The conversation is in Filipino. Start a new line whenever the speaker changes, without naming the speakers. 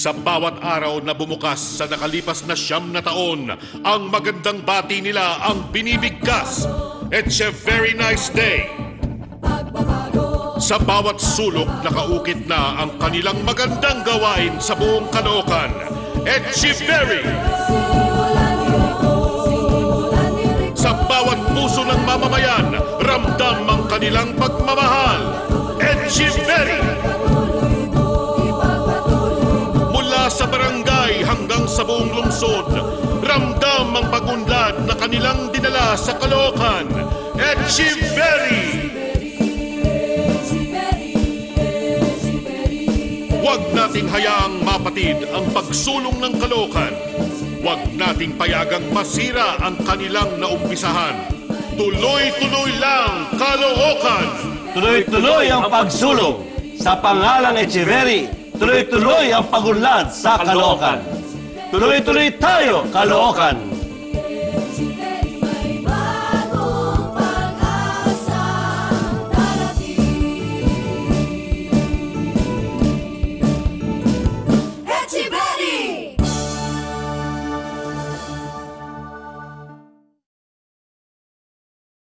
Sa bawat araw na bumukas sa nakalipas na 9 na taon, ang magandang bati nila ang binibigkas. It's a very nice day. Sa bawat sulok nakaukit na ang kanilang magandang gawain sa buong Caloocan. Etcheverry! Sa bawat puso ng mamamayan, ramdam ang kanilang pagmamahal. Etcheverry! Sa barangay hanggang sa buong lungsod, ramdam ang pagunlad na kanilang dinala sa Caloocan. Etcheverry! Huwag nating hayaang mapatid ang pagsulong ng Caloocan. Huwag nating payagang masira ang kanilang naumpisahan. Tuloy-tuloy lang, Caloocan!
Tuloy-tuloy ang pagsulong sa pangalang Etcheverry. Tuloy-tuloy ang pagunlad sa Caloocan. Tuloy-tuloy tayo, Caloocan!